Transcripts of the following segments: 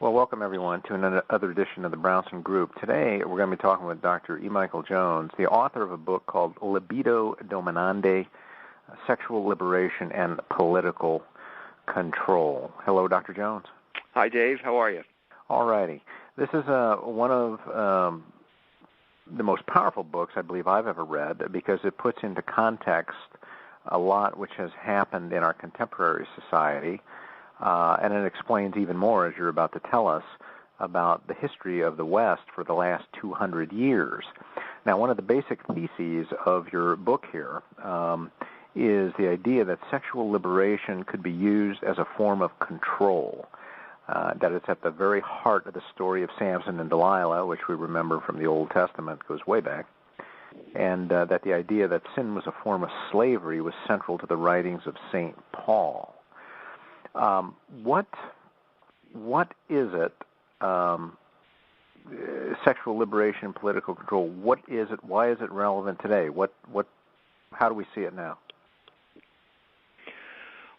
Well, welcome everyone to another edition of the Brownson Group. Today we're going to be talking with Dr. E. Michael Jones, the author of a book called Libido Dominandi, Sexual Liberation and Political Control. Hello, Dr. Jones. Hi, Dave. How are you? All righty. This is one of the most powerful books I believe I've ever read because it puts into context a lot which has happened in our contemporary society. And it explains even more, as you're about to tell us, about the history of the West for the last 200 years. Now, one of the basic theses of your book here is the idea that sexual liberation could be used as a form of control, that it's at the very heart of the story of Samson and Delilah, which we remember from the Old Testament, goes way back, and that the idea that sin was a form of slavery was central to the writings of St. Paul. What is it, sexual liberation, political control, what is it, why is it relevant today? How do we see it now?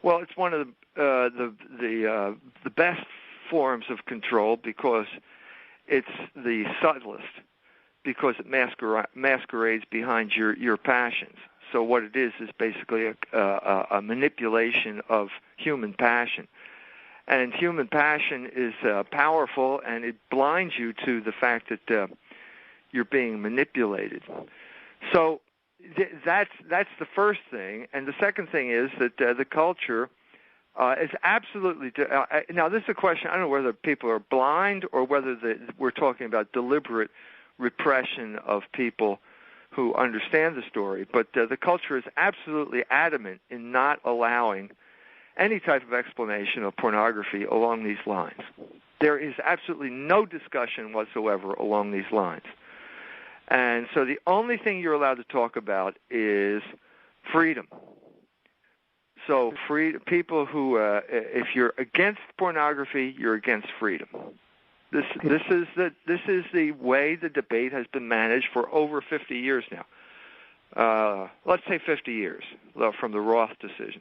Well, it's one of the best forms of control because it's the subtlest, because it masquerades behind your passions. So what it is basically a manipulation of human passion. And human passion is powerful, and it blinds you to the fact that you're being manipulated. So that's the first thing. And the second thing is that the culture is absolutely... now, this is a question, I don't know whether people are blind or whether we're talking about deliberate repression of people who understand the story, but the culture is absolutely adamant in not allowing any type of explanation of pornography along these lines. There is absolutely no discussion whatsoever along these lines. And so the only thing you're allowed to talk about is freedom. So people who, if you're against pornography, you're against freedom. This is the way the debate has been managed for over 50 years now. Let's say 50 years from the Roth decision.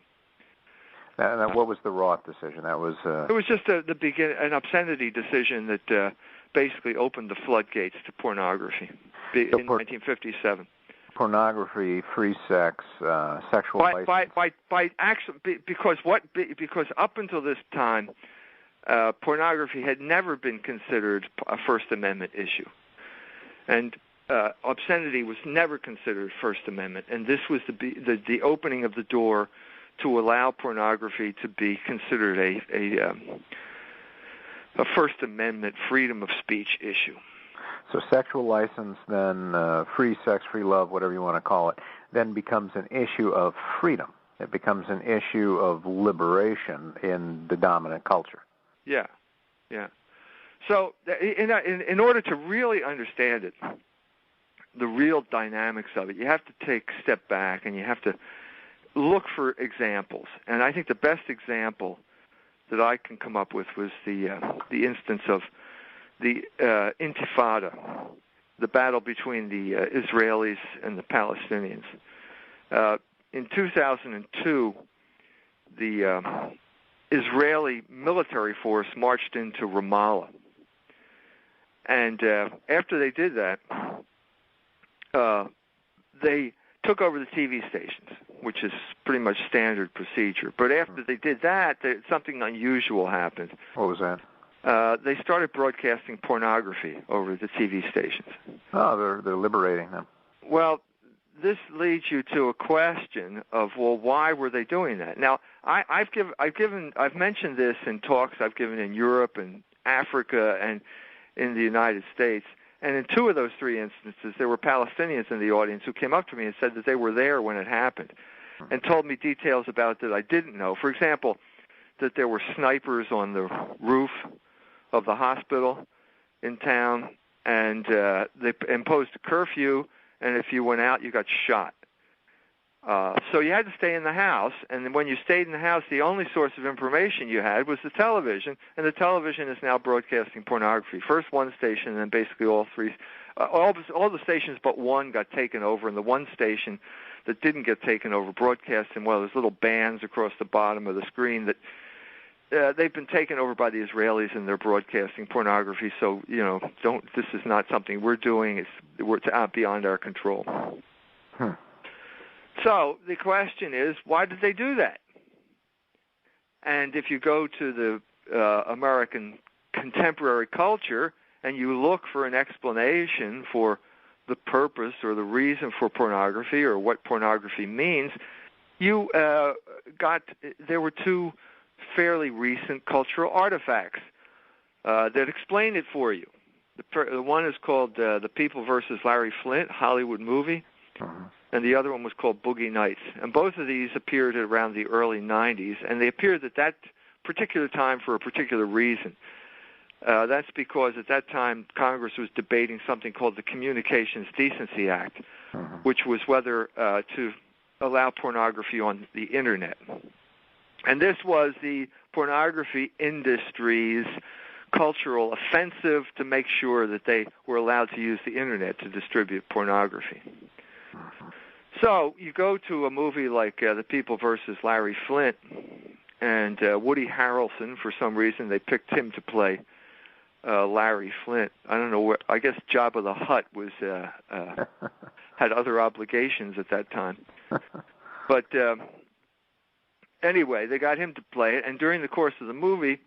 Now, what was the Roth decision? That was it was just an obscenity decision that basically opened the floodgates to pornography in 1957. Pornography, free sex, sexual license. By action, because up until this time, pornography had never been considered a First Amendment issue, and obscenity was never considered First Amendment. And this was the opening of the door to allow pornography to be considered a First Amendment freedom of speech issue. So sexual license, then free sex, free love, whatever you want to call it, then becomes an issue of freedom. It becomes an issue of liberation in the dominant culture. Yeah. So in order to really understand it, the real dynamics of it, you have to take a step back and you have to look for examples. And I think the best example that I can come up with was the instance of the Intifada, the battle between the Israelis and the Palestinians. In 2002, the Israeli military force marched into Ramallah. And after they did that, they took over the TV stations, which is pretty much standard procedure. But after they did that, something unusual happened. What was that? They started broadcasting pornography over the TV stations. Oh, they're liberating them. Well, this leads you to a question of, well, why were they doing that? Now, I've mentioned this in talks I've given in Europe and Africa and in the United States. And in two of those three instances, there were Palestinians in the audience who came up to me and said that they were there when it happened and told me details about it that I didn't know. For example, that there were snipers on the roof of the hospital in town, and they imposed a curfew, and if you went out, you got shot. So you had to stay in the house, and when you stayed in the house, the only source of information you had was the television, and the television is now broadcasting pornography. First one station, and then basically all three, all the stations but one got taken over, and the one station that didn't get taken over broadcasting one of those little bands across the bottom of the screen that they've been taken over by the Israelis and they're broadcasting pornography. So this is not something we're doing. It's out beyond our control. So the question is, why did they do that? And if you go to the American contemporary culture and you look for an explanation for the purpose or the reason for pornography or what pornography means, there were two fairly recent cultural artifacts that explain it for you. The one is called The People versus Larry Flynt, Hollywood movie, and the other one was called Boogie Nights. And both of these appeared around the early 90s, and they appeared at that particular time for a particular reason. That's because at that time Congress was debating something called the Communications Decency Act, which was whether to allow pornography on the Internet. And this was the pornography industry's cultural offensive to make sure that they were allowed to use the Internet to distribute pornography. So you go to a movie like The People versus Larry Flynt, and Woody Harrelson, for some reason, they picked him to play Larry Flynt. I don't know I guess Jabba the Hutt was had other obligations at that time. But anyway, they got him to play it, and during the course of the movie,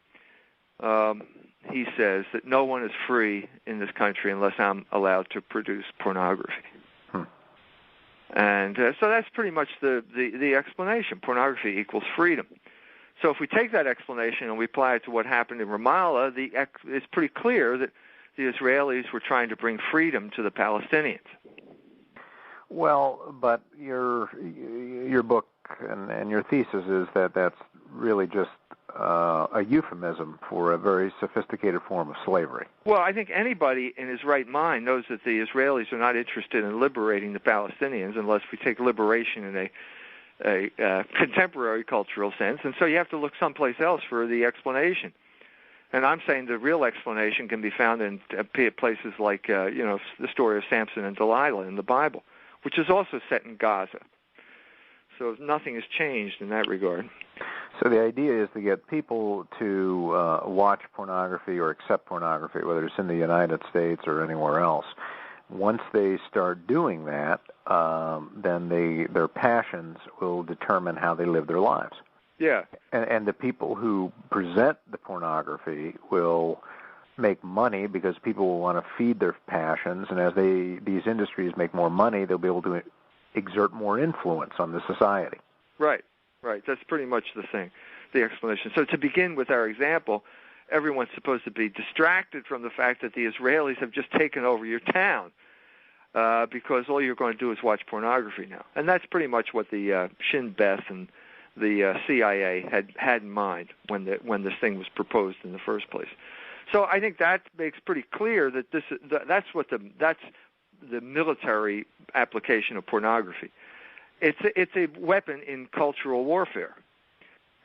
he says that no one is free in this country unless I'm allowed to produce pornography. And so that's pretty much the explanation. Pornography equals freedom. So if we take that explanation and we apply it to what happened in Ramallah, it's pretty clear that the Israelis were trying to bring freedom to the Palestinians. Well, but your book and your thesis is that that's really just a euphemism for a very sophisticated form of slavery. Well, I think anybody in his right mind knows that the Israelis are not interested in liberating the Palestinians unless we take liberation in a contemporary cultural sense, and so you have to look someplace else for the explanation. And I'm saying the real explanation can be found in places like the story of Samson and Delilah in the Bible, which is also set in Gaza. So nothing has changed in that regard. So the idea is to get people to watch pornography or accept pornography, whether it's in the United States or anywhere else. Once they start doing that, then their passions will determine how they live their lives. Yeah. And the people who present the pornography will make money because people will want to feed their passions, and as these industries make more money, they'll be able to exert more influence on the society. Right. That's pretty much the explanation. So to begin with our example, everyone's supposed to be distracted from the fact that the Israelis have just taken over your town because all you're going to do is watch pornography now. And that's pretty much what the Shin Bet and the CIA had in mind when this thing was proposed in the first place. So I think that makes pretty clear that that's the military application of pornography. It's a weapon in cultural warfare,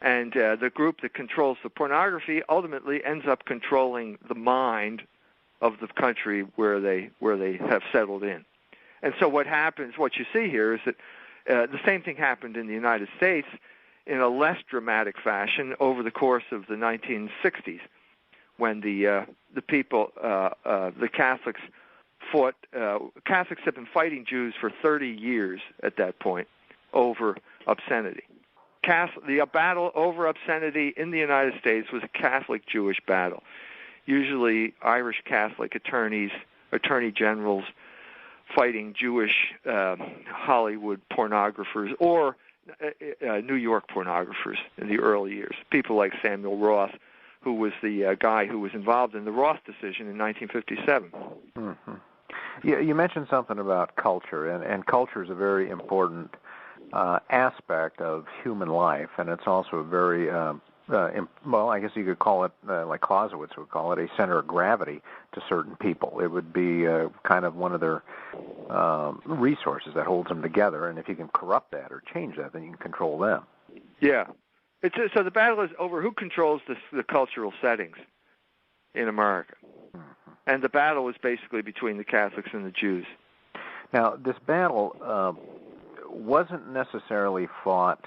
and the group that controls the pornography ultimately ends up controlling the mind of the country where they have settled in. And so what you see here is that the same thing happened in the United States in a less dramatic fashion over the course of the 1960s, when the Catholics fought. Catholics have been fighting Jews for 30 years at that point over obscenity. The battle over obscenity in the United States was a Catholic-Jewish battle. Usually Irish Catholic attorney generals fighting Jewish Hollywood pornographers or New York pornographers in the early years. People like Samuel Roth, who was the guy who was involved in the Roth decision in 1957. Mm-hmm. Yeah, you mentioned something about culture, and culture is a very important aspect of human life, and it's also a very, I guess you could call it, like Clausewitz would call it, a center of gravity to certain people. It would be kind of one of their resources that holds them together, and if you can corrupt that or change that, then you can control them. Yeah. So the battle is over who controls the cultural settings in America. Mm-hmm. And the battle was basically between the Catholics and the Jews. Now, this battle wasn't necessarily fought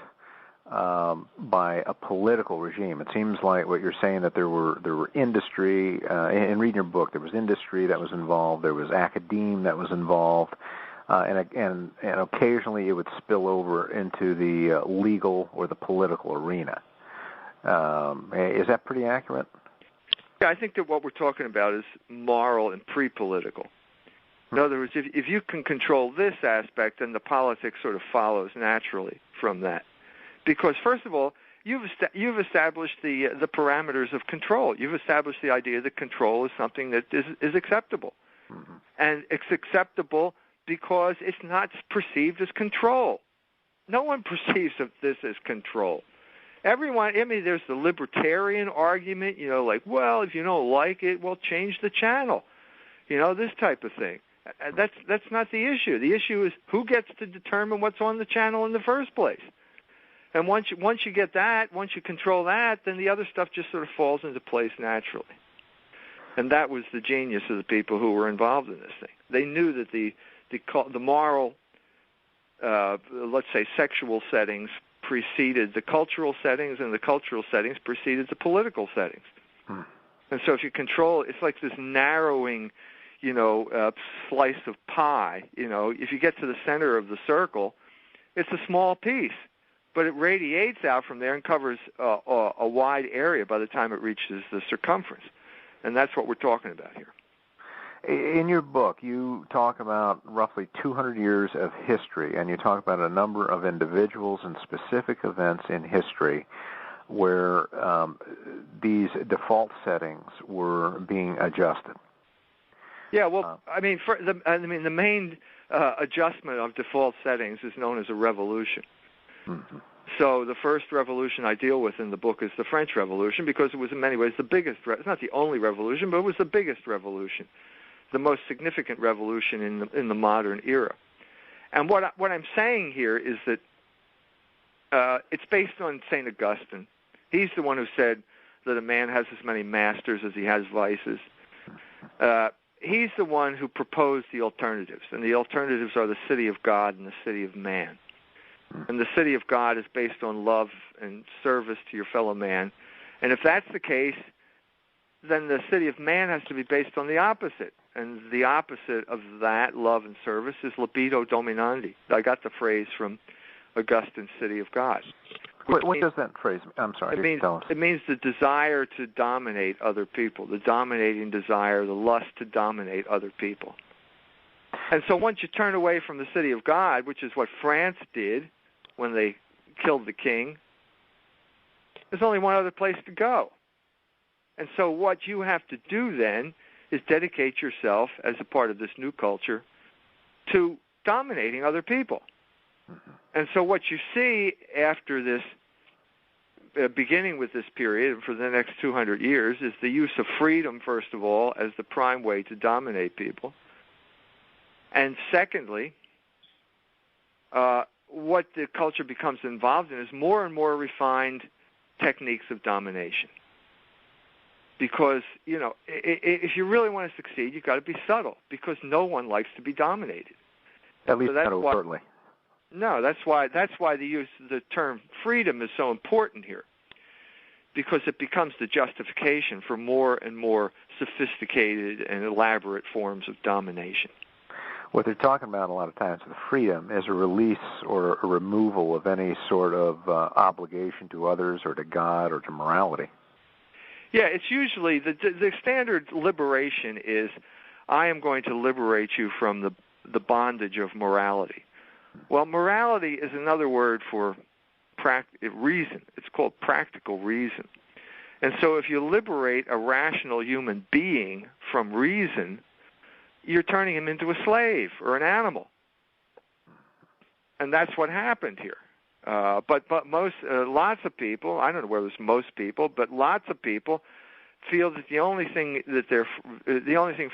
by a political regime. It seems like what you're saying, that there were industry, in reading your book, there was industry that was involved, there was academe that was involved, and occasionally it would spill over into the legal or the political arena. Is that pretty accurate? Yeah, I think that what we're talking about is moral and pre-political. In other words, if you can control this aspect, then the politics sort of follows naturally from that. Because, first of all, you've established the parameters of control. You've established the idea that control is something that is acceptable. Mm-hmm. And it's acceptable because it's not perceived as control. No one perceives of this as control. Everyone, I mean, there's the libertarian argument, like, well, if you don't like it, well, change the channel. This type of thing. That's not the issue. The issue is who gets to determine what's on the channel in the first place. And once you get that, once you control that, then the other stuff just sort of falls into place naturally. And that was the genius of the people who were involved in this thing. They knew that the moral, let's say, sexual settings preceded the cultural settings, and the cultural settings preceded the political settings. Hmm. And so if you control, it's like this narrowing, slice of pie. If you get to the center of the circle, it's a small piece. But it radiates out from there and covers a wide area by the time it reaches the circumference. And that's what we're talking about here. In your book, you talk about roughly 200 years of history, and you talk about a number of individuals and specific events in history where these default settings were being adjusted. Yeah, well, the main adjustment of default settings is known as a revolution. Mm-hmm. So the first revolution I deal with in the book is the French Revolution, because it was in many ways the biggest. It's not the only revolution, but it was the biggest revolution, the most significant revolution in the modern era. And what I'm saying here is that it's based on St. Augustine. He's the one who said that a man has as many masters as he has vices. He's the one who proposed the alternatives, and the alternatives are the city of God and the city of man. And the city of God is based on love and service to your fellow man. And if that's the case, then the city of man has to be based on the opposite. And the opposite of that, love and service, is libido dominandi. I got the phrase from Augustine's City of God. What does that phrase mean? I'm sorry. It means the desire to dominate other people, the dominating desire, the lust to dominate other people. And so once you turn away from the city of God, which is what France did when they killed the king, there's only one other place to go. And so what you have to do then is dedicate yourself as a part of this new culture to dominating other people. Mm-hmm. And so what you see after this, beginning with this period and for the next 200 years, is the use of freedom, first of all, as the prime way to dominate people. And secondly, what the culture becomes involved in is more and more refined techniques of domination. Because, if you really want to succeed, you've got to be subtle, because no one likes to be dominated. At least not overtly. No, that's why the use of the term freedom is so important here, because it becomes the justification for more and more sophisticated and elaborate forms of domination. What they're talking about a lot of times with freedom is a release or a removal of any sort of obligation to others or to God or to morality. Yeah, it's usually the standard liberation is, I am going to liberate you from the bondage of morality. Well, morality is another word for reason. It's called practical reason. And so if you liberate a rational human being from reason, you're turning him into a slave or an animal. And that's what happened here. But lots of people, I don't know whether it's most people, but lots of people feel that the only thing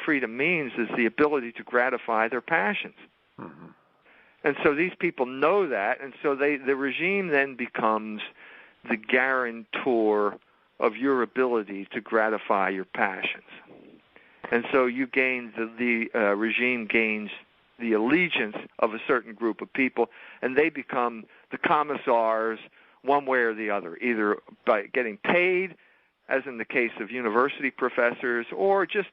freedom means is the ability to gratify their passions. Mm-hmm. And so these people know that, and so the regime then becomes the guarantor of your ability to gratify your passions. And so you gain the regime gains the allegiance of a certain group of people, and they become the commissars one way or the other, either by getting paid, as in the case of university professors, or just,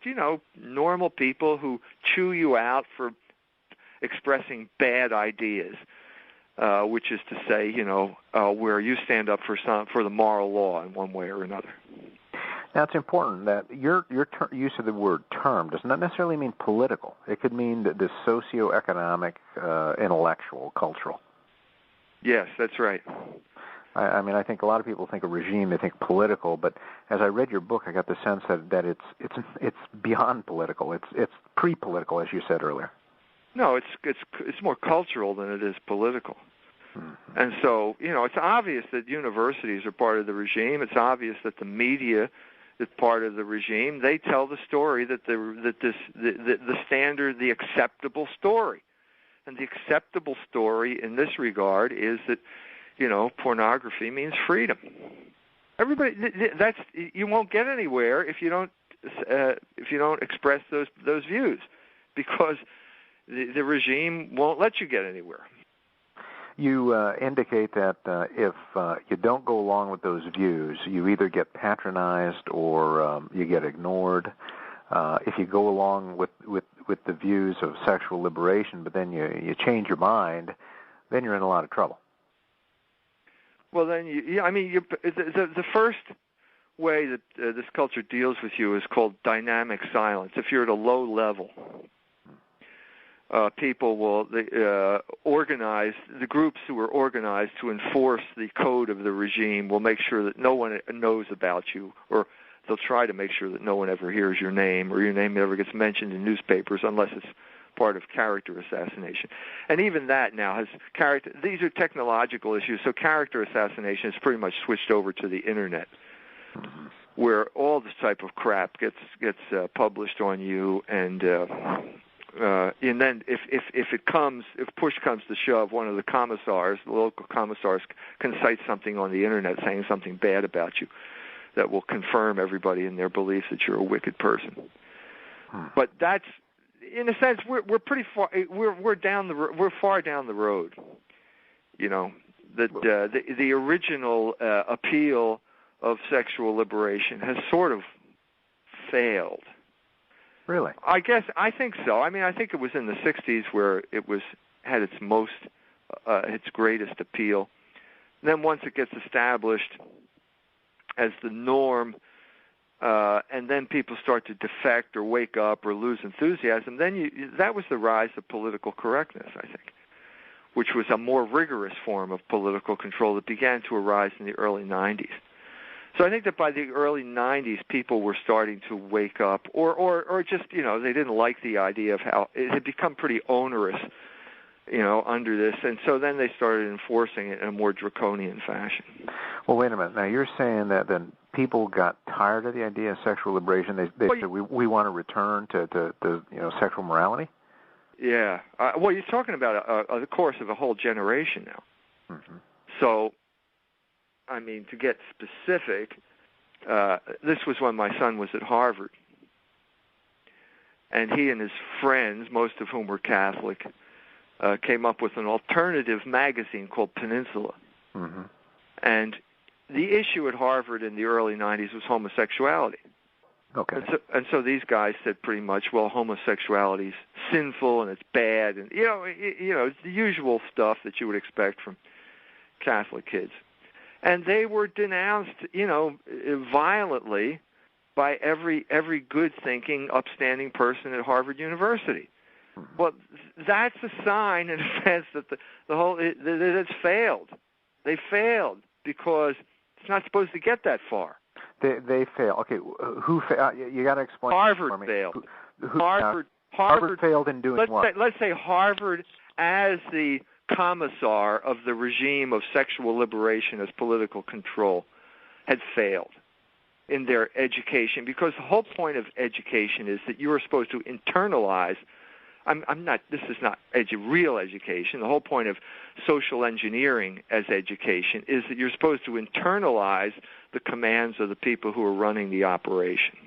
normal people who chew you out for expressing bad ideas, which is to say, where you stand up for the moral law in one way or another. Now, it's important that your use of the word term does not necessarily mean political. It could mean the socioeconomic, intellectual, cultural. Yes, that's right. I mean, I think a lot of people think of regime, they think political, but as I read your book, I got the sense that it's beyond political. It's pre-political, as you said earlier. No, it's more cultural than it is political. Mm-hmm. And so, it's obvious that universities are part of the regime. It's obvious that the media is part of the regime. They tell the story the standard, the acceptable story. And the acceptable story in this regard is that, pornography means freedom. Everybody, you won't get anywhere if you don't express those views, because the regime won't let you get anywhere. You indicate that if you don't go along with those views, you either get patronized or you get ignored. If you go along with the views of sexual liberation, but then you change your mind, then you're in a lot of trouble. Well, then, the first way that this culture deals with you is called dynamic silence. If you're at a low level, people will organize, the groups who are organized to enforce the code of the regime will make sure that no one knows about you, or they'll try to make sure that no one ever hears your name, or your name never gets mentioned in newspapers unless it's part of character assassination. And even that now has character. These are technological issues, so character assassination is pretty much switched over to the internet, where all this type of crap gets published on you, and then if push comes to shove, one of the commissars, the local commissars, can cite something on the internet saying something bad about you that will confirm everybody in their belief that you're a wicked person. But that's, in a sense, we're pretty far. We're far down the road. That the original appeal of sexual liberation has sort of failed. Really? I think so. I mean, I think it was in the '60s where it had its greatest appeal. And then once it gets established as the norm, and then people start to defect or wake up or lose enthusiasm, then that was the rise of political correctness, I think, which was a more rigorous form of political control that began to arise in the early 90s. So I think that by the early 90s, people were starting to wake up, or just, they didn't like the idea of how it had become pretty onerous, under this, and so then they started enforcing it in a more draconian fashion. Well, wait a minute. Now, you're saying that then people got tired of the idea of sexual liberation. They said, we want to return to sexual morality? Yeah. Well, you're talking about the course of a whole generation now. Mm-hmm. So, I mean, to get specific, this was when my son was at Harvard. And he and his friends, most of whom were Catholic, came up with an alternative magazine called Peninsula. Mm-hmm. And the issue at Harvard in the early 90s was homosexuality. Okay. And so these guys said pretty much, well, homosexuality is sinful and it's bad, and it's the usual stuff that you would expect from Catholic kids. And they were denounced, violently by every good-thinking, upstanding person at Harvard University. Well, that's a sign, in a sense, that that it's failed. They failed because it's not supposed to get that far. They fail. Okay, who failed? You got to explain. Harvard for me. Failed. Harvard failed in doing what? Let's say Harvard, as the commissar of the regime of sexual liberation as political control, had failed in their education, because the whole point of education is that you are supposed to internalize. This is not real education. The whole point of social engineering as education is that you're supposed to internalize the commands of the people who are running the operation.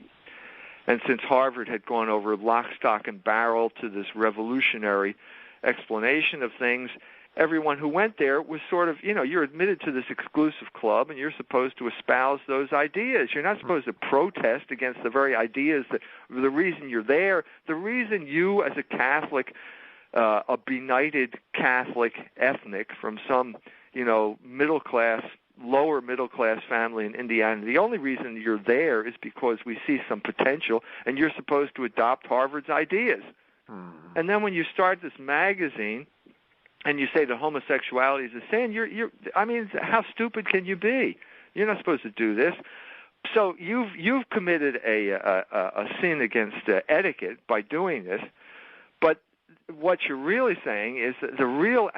And since Harvard had gone over lock, stock, and barrel to this revolutionary explanation of things, everyone who went there was sort of, you're admitted to this exclusive club, and you're supposed to espouse those ideas. You're not supposed to protest against the very ideas that the reason you're there, the reason you as a Catholic, a benighted Catholic ethnic from some, lower middle class family in Indiana, the only reason you're there is because we see some potential, and you're supposed to adopt Harvard's ideas. And then when you start this magazine, and you say that homosexuality is a sin, how stupid can you be? You're not supposed to do this. So you've committed a sin against etiquette by doing this. But what you're really saying is that the real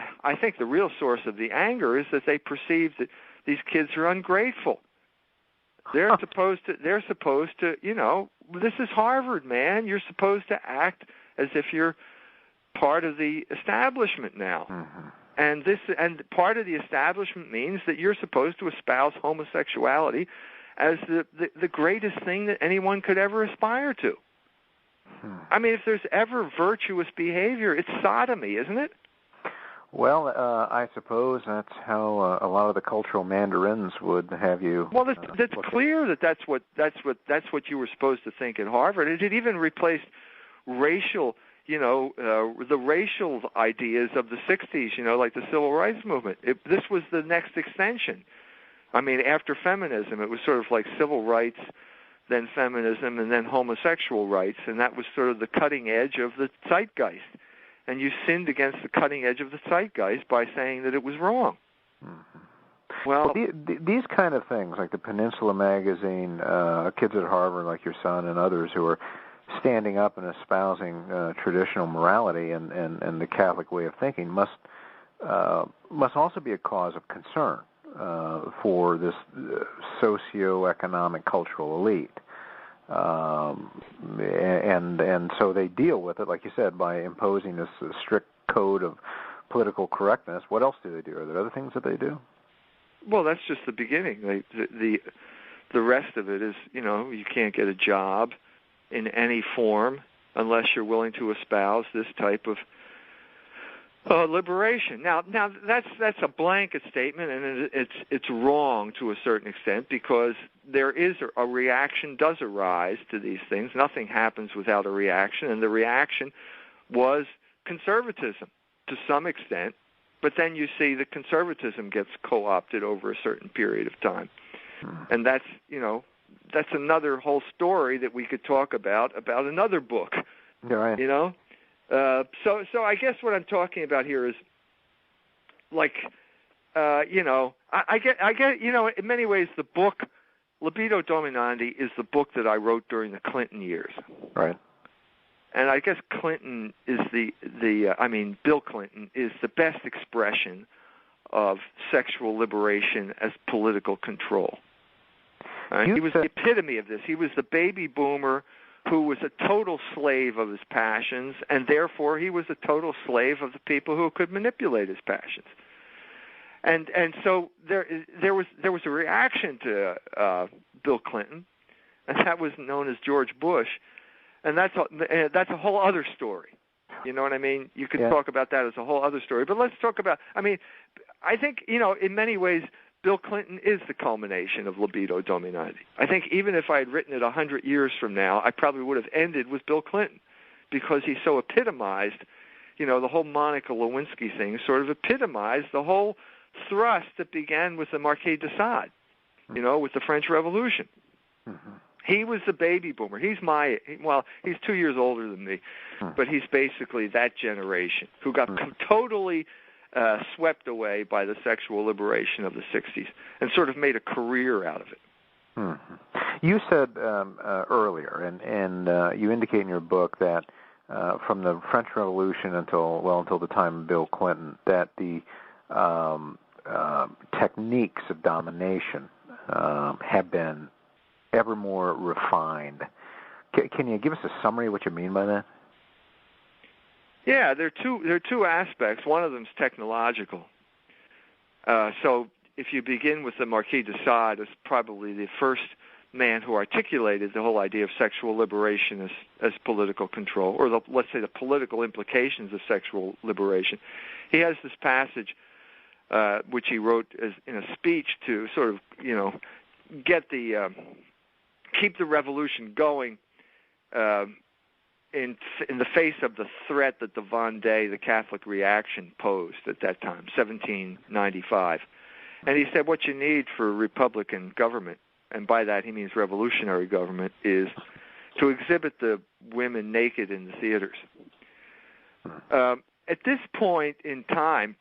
source of the anger is that they perceive that these kids are ungrateful. They're supposed to, this is Harvard, man. You're supposed to act as if you're part of the establishment now. And part of the establishment means that you're supposed to espouse homosexuality as the greatest thing that anyone could ever aspire to. I mean, if there's ever virtuous behavior, it's sodomy, isn't it? Well, I suppose that's how a lot of the cultural mandarins would have you. Well, that's clear that's what you were supposed to think at Harvard. It even replaced racial, the racial ideas of the 60s, like the civil rights movement. This was the next extension. I mean, after feminism, it was sort of like civil rights, then feminism, and then homosexual rights, and that was sort of the cutting edge of the zeitgeist. And you sinned against the cutting edge of the zeitgeist by saying that it was wrong. Well, these kind of things, like the Peninsula magazine, kids at Harvard like your son and others who are standing up and espousing traditional morality and the Catholic way of thinking must also be a cause of concern for this socio-economic cultural elite. And so they deal with it, like you said, by imposing this strict code of political correctness. What else do they do? Are there other things that they do? Well, that's just the beginning. The rest of it is, you can't get a job in any form unless you're willing to espouse this type of liberation. Now that's a blanket statement, and it's wrong to a certain extent because there is a reaction does arise to these things. Nothing happens without a reaction, and the reaction was conservatism to some extent. But then you see that conservatism gets co-opted over a certain period of time, and that's another whole story that we could talk about another book. Right. So I guess what I'm talking about here is, like, I get, in many ways the book Libido Dominandi is the book that I wrote during the Clinton years. Right. And I guess Clinton is Bill Clinton is the best expression of sexual liberation as political control. He was the epitome of this. He was the baby boomer who was a total slave of his passions, and therefore he was a total slave of the people who could manipulate his passions. And so there was a reaction to Bill Clinton, and that was known as George Bush, and that's a whole other story. You know what I mean? You could talk about that as a whole other story, but let's talk about. I mean, I think in many ways, Bill Clinton is the culmination of Libido Dominandi. I think even if I had written it 100 years from now, I probably would have ended with Bill Clinton because he so epitomized, the whole Monica Lewinsky thing sort of epitomized the whole thrust that began with the Marquis de Sade, with the French Revolution. Mm-hmm. He was the baby boomer. He's 2 years older than me, but he's basically that generation who got totally swept away by the sexual liberation of the 60s and sort of made a career out of it. Mm-hmm. You said earlier, and you indicate in your book that from the French Revolution until the time of Bill Clinton, that the techniques of domination have been ever more refined. Can you give us a summary of what you mean by that? Yeah, there are two aspects. One of them is technological. So if you begin with the Marquis de Sade, it's probably the first man who articulated the whole idea of sexual liberation as political control, or let's say the political implications of sexual liberation. He has this passage which he wrote in a speech to sort of, get keep the revolution going in the face of the threat that the Vendée, the Catholic reaction, posed at that time, 1795. And he said what you need for a Republican government, and by that he means revolutionary government, is to exhibit the women naked in the theaters. At this point in time,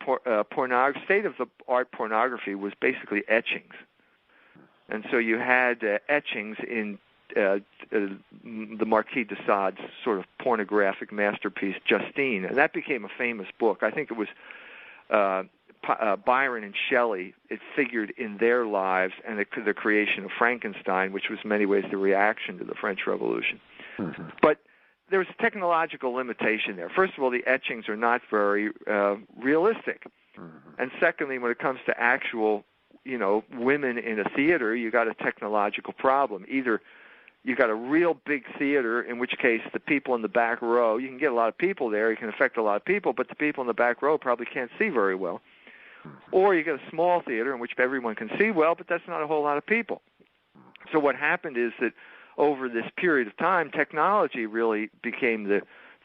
state-of-the-art pornography was basically etchings. And so you had etchings in the Marquis de Sade's sort of pornographic masterpiece, Justine, and that became a famous book. I think it was Byron and Shelley. It figured in their lives and the creation of Frankenstein, which was in many ways the reaction to the French Revolution. Mm-hmm. But there's a technological limitation there. First of all, the etchings are not very realistic. Mm-hmm. And secondly, when it comes to actual, women in a theater, you got a technological problem. Either you got a real big theater, in which case the people in the back row, you can get a lot of people there, you can affect a lot of people, but the people in the back row probably can't see very well. Or you get a small theater in which everyone can see well, but that's not a whole lot of people. So what happened is that over this period of time, technology really became the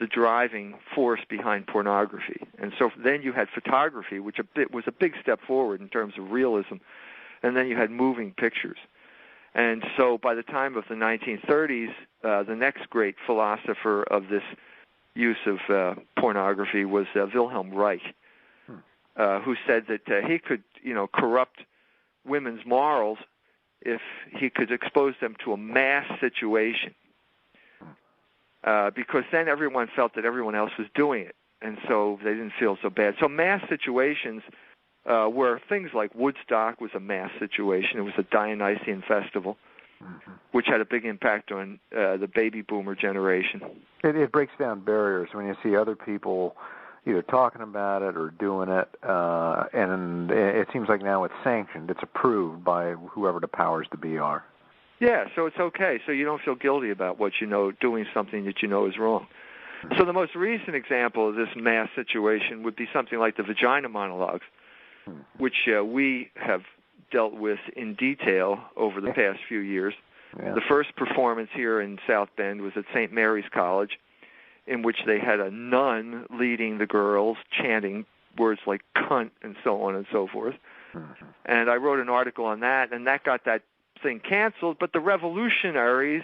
driving force behind pornography. And so then you had photography, which was a big step forward in terms of realism, and then you had moving pictures. And so by the time of the 1930s, the next great philosopher of this use of pornography was Wilhelm Reich, who said that he could, corrupt women's morals if he could expose them to a mass situation, because then everyone felt that everyone else was doing it, and so they didn't feel so bad. So mass situations were things like Woodstock was a mass situation. It was a Dionysian festival, which had a big impact on the baby boomer generation. It breaks down barriers when you see other people either talking about it or doing it, and it seems like now it's sanctioned, it's approved by whoever the powers to be are. Yeah, so it's okay. So you don't feel guilty about what doing something that is wrong. So the most recent example of this mass situation would be something like the vagina monologues, which we have dealt with in detail over the past few years. Yeah. The first performance here in South Bend was at St. Mary's College, in which they had a nun leading the girls, chanting words like cunt and so on and so forth. Mm-hmm. And I wrote an article on that, and that got that thing canceled. But the revolutionaries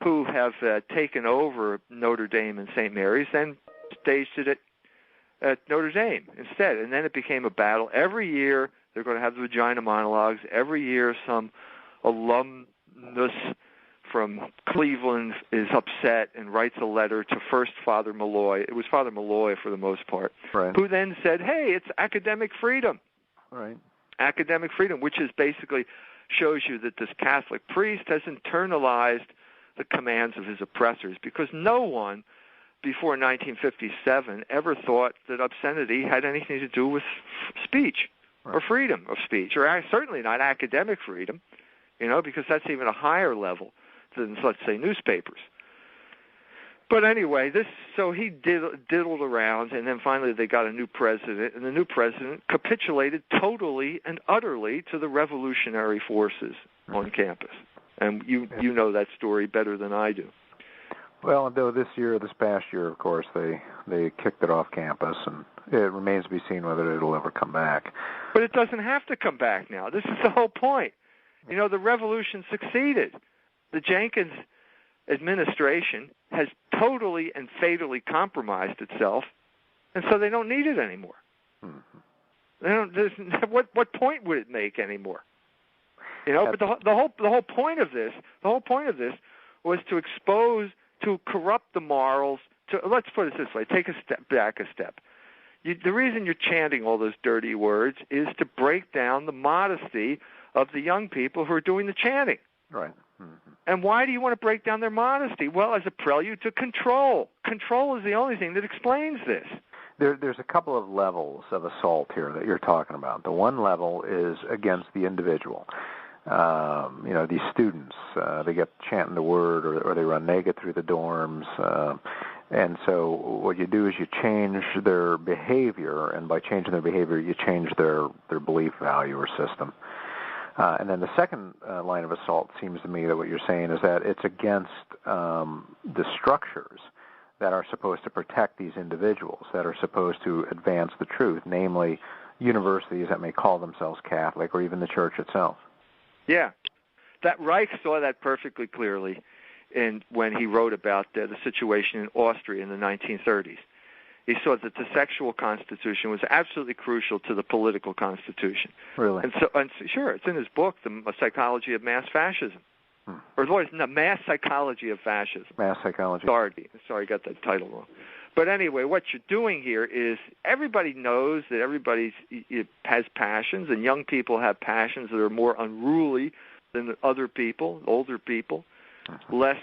who have taken over Notre Dame and St. Mary's then staged it at Notre Dame instead. And then it became a battle. Every year they're going to have the vagina monologues. Every year some alumnus from Cleveland is upset and writes a letter to first Father Malloy. It was Father Malloy for the most part, right, who then said, hey, it's academic freedom. Right. Academic freedom, which is basically shows you that this Catholic priest has internalized the commands of his oppressors, because no one before 1957 ever thought that obscenity had anything to do with speech, right, or freedom of speech, or certainly not academic freedom, because that's even a higher level than, let's say, newspapers. But anyway, so he diddled around, and then finally they got a new president, and the new president capitulated totally and utterly to the revolutionary forces on campus. And you know that story better than I do. Well, though this past year, of course, they kicked it off campus, and it remains to be seen whether it'll ever come back. But it doesn't have to come back now. This is the whole point. The revolution succeeded. The Jenkins administration has totally and fatally compromised itself, and so they don't need it anymore. Mm-hmm. What point would it make anymore? But the whole point of this was to expose, to corrupt the morals. Let's put it this way: take a step back. The reason you're chanting all those dirty words is to break down the modesty of the young people who are doing the chanting. Right. Mm-hmm. And why do you want to break down their modesty? Well, as a prelude to control. Control is the only thing that explains this. There's a couple of levels of assault here that you're talking about. The one level is against the individual. these students, they get chanting the word, or they run naked through the dorms. And so what you do is you change their behavior, and by changing their behavior, you change their belief value or system. And then the second line of assault seems to me that what you're saying is that it's against the structures that are supposed to protect these individuals, that are supposed to advance the truth, namely universities that may call themselves Catholic, or even the church itself. Yeah. That Reich saw that perfectly clearly when he wrote about the situation in Austria in the 1930s. He saw that the sexual constitution was absolutely crucial to the political constitution. Really? And sure, it's in his book, The Psychology of Mass Fascism. Or no, Mass Psychology of Fascism. Mass Psychology. Sorry, I got that title wrong. But anyway, what you're doing here is everybody knows that everybody has passions, and young people have passions that are more unruly than other people, older people. Less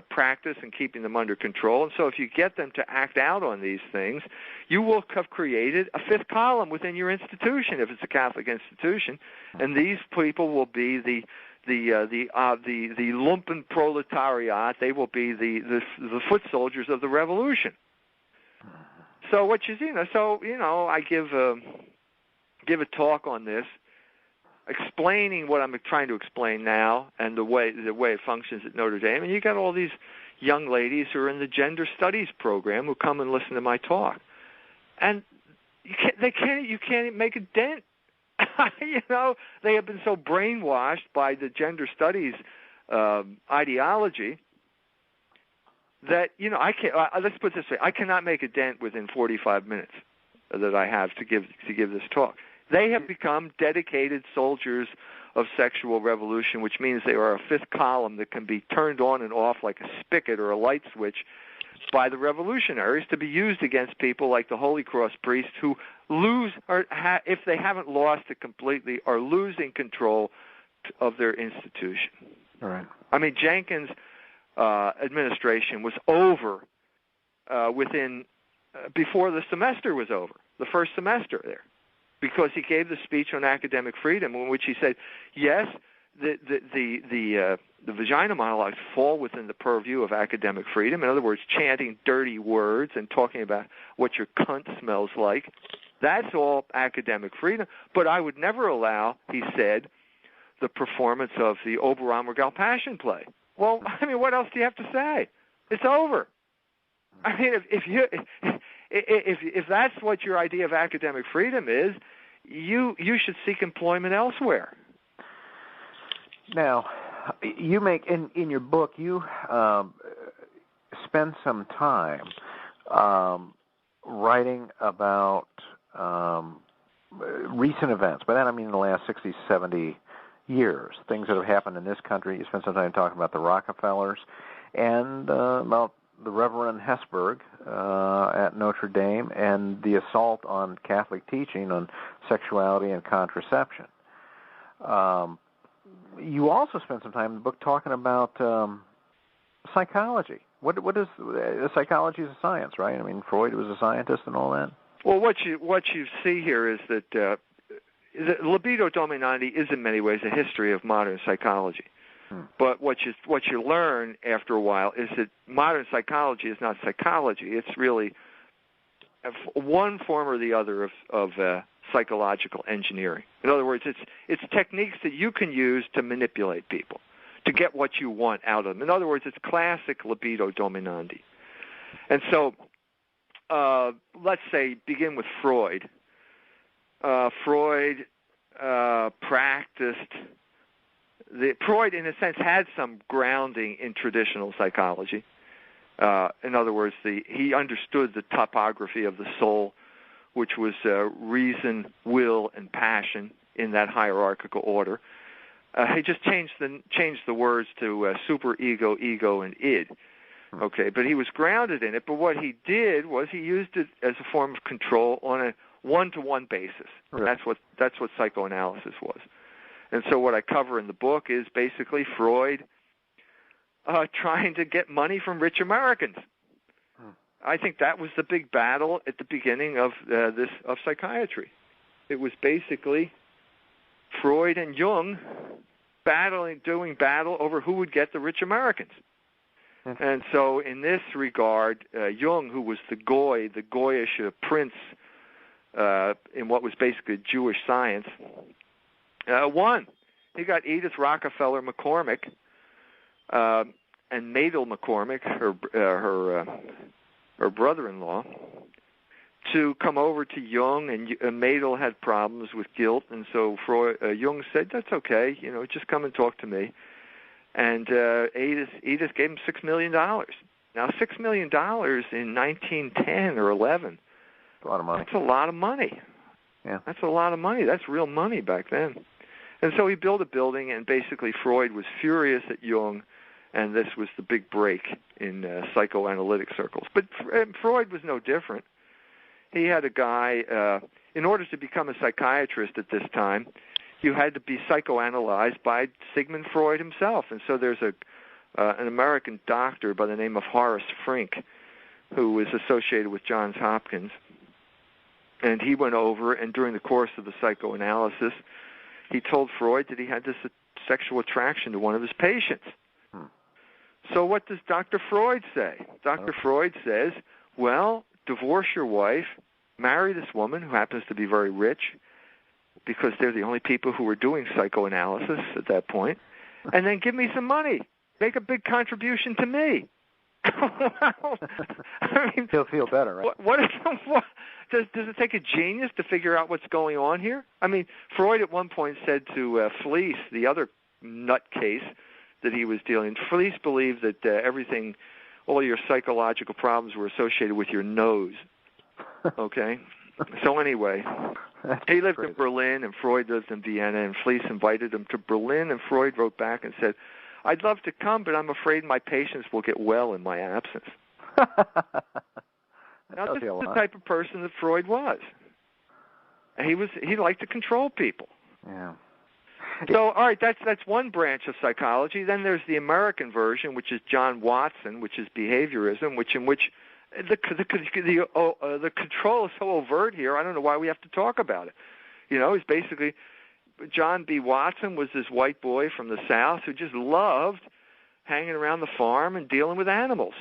practice in keeping them under control. And so if you get them to act out on these things, you will have created a fifth column within your institution if it's a Catholic institution, and these people will be the lumpen proletariat. They will be the foot soldiers of the revolution. So what I give a talk on this, explaining what I'm trying to explain now and the way it functions at Notre Dame. And you got all these young ladies who are in the gender studies program who come and listen to my talk, and you can't make a dent. They have been so brainwashed by the gender studies ideology that I can't. Let's put it this way: I cannot make a dent within 45 minutes that I have to give this talk. They have become dedicated soldiers of sexual revolution, which means they are a fifth column that can be turned on and off like a spigot or a light switch by the revolutionaries to be used against people like the Holy Cross priests who lose, or if they haven't lost it completely, are losing control of their institution. All right. I mean, Jenkins' administration was over before the semester was over, the first semester there, because he gave the speech on academic freedom in which he said, yes, the vagina monologues fall within the purview of academic freedom. In other words, chanting dirty words and talking about what your cunt smells like. That's all academic freedom. But I would never allow, he said, the performance of the Oberammergau Passion play. Well, I mean, what else do you have to say? It's over. I mean, if that's what your idea of academic freedom is, you should seek employment elsewhere. Now, you make in your book, you spend some time writing about recent events. By that I mean the last 60, 70 years, things that have happened in this country. You spend some time talking about the Rockefellers and about the Reverend Hesburgh at Notre Dame and the assault on Catholic teaching on sexuality and contraception. You also spend some time in the book talking about psychology. What is psychology is a science, right? I mean, Freud was a scientist and all that. Well, what you see here is that Libido Dominandi is in many ways a history of modern psychology. But what you learn after a while is that modern psychology is not psychology. It's really one form or the other of psychological engineering. In other words, it's techniques that you can use to manipulate people, to get what you want out of them. In other words, it's classic Libido Dominandi. And so, let's say, begin with Freud. Freud practiced... Freud, in a sense, had some grounding in traditional psychology. In other words, he understood the topography of the soul, which was reason, will, and passion in that hierarchical order. He just changed the words to superego, ego, and id. Okay, but he was grounded in it. But what he did was he used it as a form of control on a one-to-one basis. Right. That's what psychoanalysis was. And so what I cover in the book is basically Freud trying to get money from rich Americans. I think that was the big battle at the beginning of psychiatry. It was basically Freud and Jung doing battle over who would get the rich Americans. And so in this regard, Jung, who was the goyish prince in what was basically Jewish science, won. He got Edith Rockefeller McCormick and Madel McCormick, her brother-in-law, to come over to Jung, and Madel had problems with guilt, and so Jung said, "That's okay, just come and talk to me." And Edith gave him $6 million. Now, $6 million in 1910 or 11. That's a lot of money. That's a lot of money. Yeah. That's a lot of money. That's real money back then. And so he built a building, and basically Freud was furious at Jung, and this was the big break in psychoanalytic circles. But Freud was no different. He had a guy, in order to become a psychiatrist at this time, you had to be psychoanalyzed by Sigmund Freud himself. And so there's an American doctor by the name of Horace Frink who was associated with Johns Hopkins. And he went over, and during the course of the psychoanalysis, he told Freud that he had this sexual attraction to one of his patients. So what does Dr. Freud say? Dr. Freud says, well, divorce your wife, marry this woman who happens to be very rich, because they're the only people who were doing psychoanalysis at that point, and then give me some money. Make a big contribution to me. Well, I mean, he'll feel better, right? Does it take a genius to figure out what's going on here? I mean, Freud at one point said to Fliess, the other nutcase that he was dealing, Fliess believed that all your psychological problems were associated with your nose. Okay? So anyway, he lived in Berlin, and Freud lived in Vienna, and Fliess invited him to Berlin, and Freud wrote back and said, I'd love to come, but I'm afraid my patients will get well in my absence. Now, this is the type of person that Freud was. He liked to control people. Yeah. So, all right, that's one branch of psychology. Then there's the American version, which is John Watson, which is behaviorism, in which the control is so overt here. I don't know why we have to talk about it. It's basically John B. Watson was this white boy from the South who just loved hanging around the farm and dealing with animals,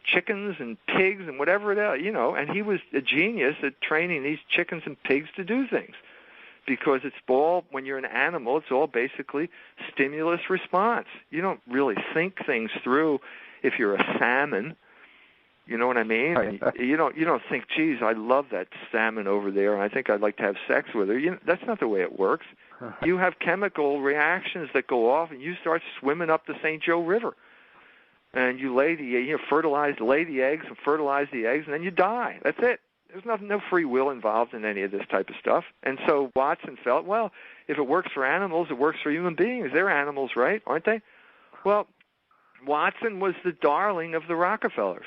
chickens and pigs and whatever it is, and he was a genius at training these chickens and pigs to do things, because it's all, when you're an animal, it's all basically stimulus response. You don't really think things through if you're a salmon. You know what I mean? Right. You don't think, geez, I love that salmon over there, and I think I'd like to have sex with her. That's not the way it works. You have chemical reactions that go off, and you start swimming up the St. Joe River, and you lay the eggs and fertilize the eggs, and then you die. That's it. There's no free will involved in any of this type of stuff. And so Watson felt, well, if it works for animals, it works for human beings. They're animals, right? Aren't they? Well, Watson was the darling of the Rockefellers.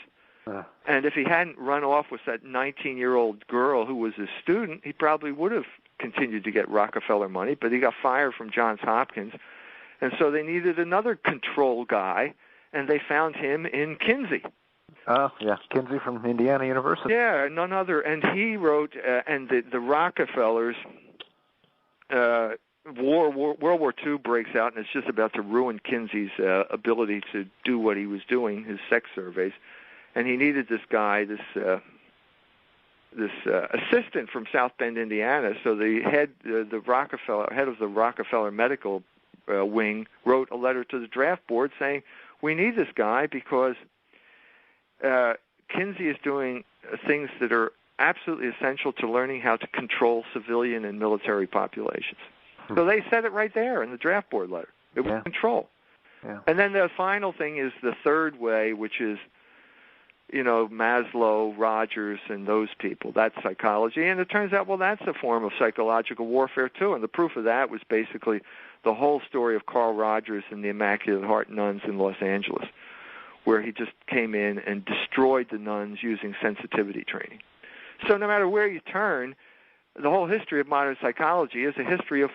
And if he hadn't run off with that 19-year-old girl who was his student, he probably would have continued to get Rockefeller money, but he got fired from Johns Hopkins. And so they needed another control guy, and they found him in Kinsey. Yeah, Kinsey from Indiana University. Yeah, none other. And he wrote, and the Rockefellers, World War II breaks out, and it's just about to ruin Kinsey's ability to do what he was doing, his sex surveys. And he needed this guy, this assistant from South Bend, Indiana. So the head of the Rockefeller medical wing wrote a letter to the draft board saying, we need this guy because Kinsey is doing things that are absolutely essential to learning how to control civilian and military populations. So they said it right there in the draft board letter. It was control. Yeah. And then the final thing is the third way, which is, Maslow, Rogers, and those people. That's psychology. And it turns out, well, that's a form of psychological warfare, too. And the proof of that was basically the whole story of Carl Rogers and the Immaculate Heart nuns in Los Angeles, where he just came in and destroyed the nuns using sensitivity training. So no matter where you turn, the whole history of modern psychology is a history of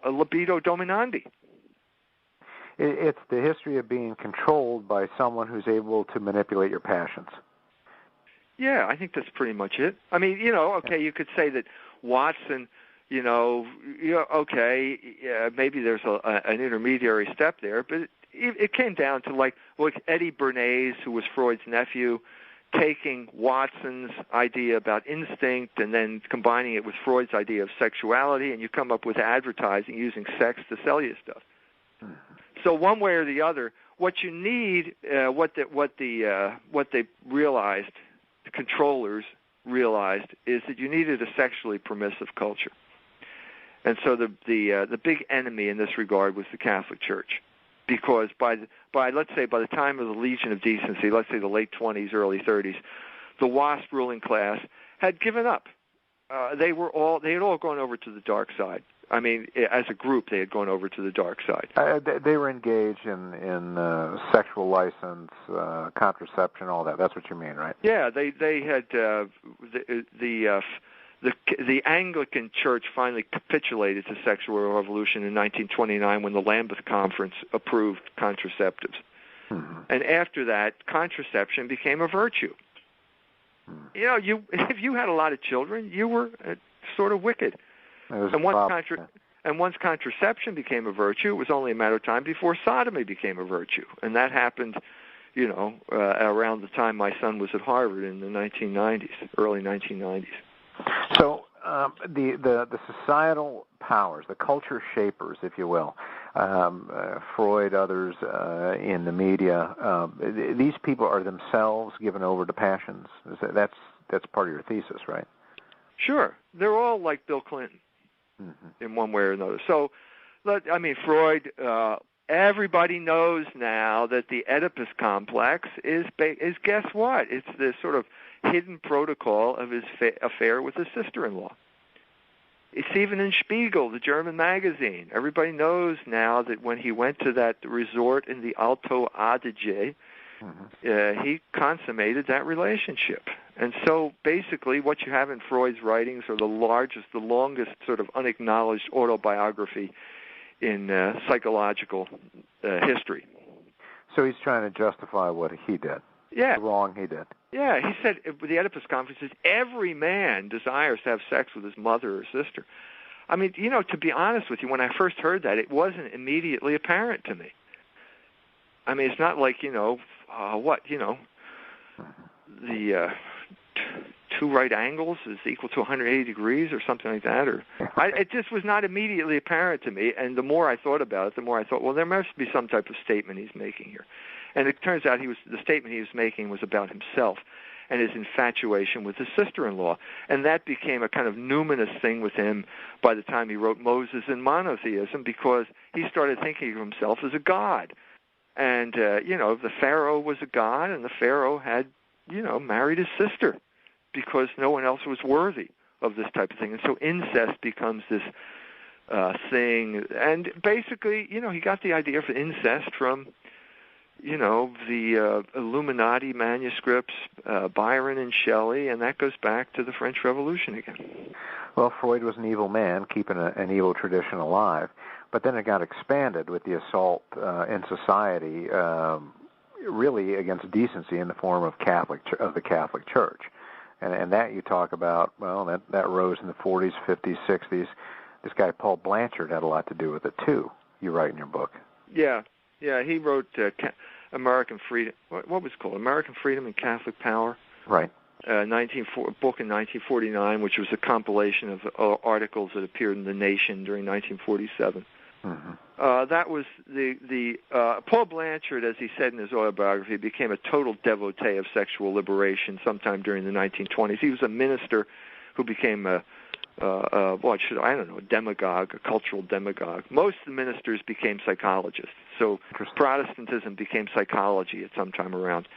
libido dominandi. It's the history of being controlled by someone who's able to manipulate your passions. Yeah, I think that's pretty much it. I mean, you could say that Watson okay, maybe there's an intermediary step there, but it came down to like Eddie Bernays, who was Freud's nephew, taking Watson's idea about instinct and then combining it with Freud's idea of sexuality, and you come up with advertising using sex to sell you stuff. So one way or the other, what you need, what they realized, the controllers realized, is that you needed a sexually permissive culture. And so the big enemy in this regard was the Catholic Church, because by let's say by the time of the Legion of Decency, let's say the late 20s, early 30s, the WASP ruling class had given up. They had all gone over to the dark side. I mean, as a group, they had gone over to the dark side. They were engaged in sexual license, contraception, all that. That's what you mean, right? Yeah, they had the Anglican Church finally capitulated to sexual revolution in 1929 when the Lambeth Conference approved contraceptives. Mm-hmm. And after that, contraception became a virtue. Mm-hmm. If you had a lot of children, you were sort of wicked. And once contraception became a virtue, it was only a matter of time before sodomy became a virtue. And that happened, around the time my son was at Harvard in the 1990s, early 1990s. So the societal powers, the culture shapers, if you will, Freud, others in the media, these people are themselves given over to passions. That's part of your thesis, right? Sure. They're all like Bill Clinton. Mm-hmm. In one way or another. So, Freud, everybody knows now that the Oedipus complex is guess what? It's the sort of hidden protocol of his affair with his sister-in-law. It's even in Spiegel, the German magazine. Everybody knows now that when he went to that resort in the Alto Adige, mm-hmm. He consummated that relationship. And so basically what you have in Freud's writings are the longest sort of unacknowledged autobiography in psychological history. So he's trying to justify what he did. Yeah. The wrong he did. Yeah, he said with the Oedipus complex, every man desires to have sex with his mother or sister. I mean, to be honest with you, when I first heard that, it wasn't immediately apparent to me. I mean, it's not like, the two right angles is equal to 180 degrees or something like that. It just was not immediately apparent to me. And the more I thought about it, the more I thought, well, there must be some type of statement he's making here. And it turns out the statement he was making was about himself and his infatuation with his sister-in-law. And that became a kind of numinous thing with him by the time he wrote Moses and Monotheism, because he started thinking of himself as a god. And, the Pharaoh was a god, and the Pharaoh had, married his sister because no one else was worthy of this type of thing. And so incest becomes this thing. And basically, he got the idea for incest from, the Illuminati manuscripts, Byron and Shelley, and that goes back to the French Revolution again. Well, Freud was an evil man, keeping an evil tradition alive. But then it got expanded with the assault in society, really against decency in the form of the Catholic Church, and that you talk about. Well, that rose in the 40s, 50s, 60s. This guy Paul Blanchard had a lot to do with it too. You write in your book. Yeah, he wrote American Freedom. What was it called? American Freedom and Catholic Power. Right. Book in 1949, which was a compilation of articles that appeared in The Nation during 1947. Mm-hmm. That was the Paul Blanchard, as he said in his autobiography, became a total devotee of sexual liberation sometime during the 1920s. He was a minister who became a demagogue, a cultural demagogue. Most of the ministers became psychologists. So Protestantism became psychology at some time around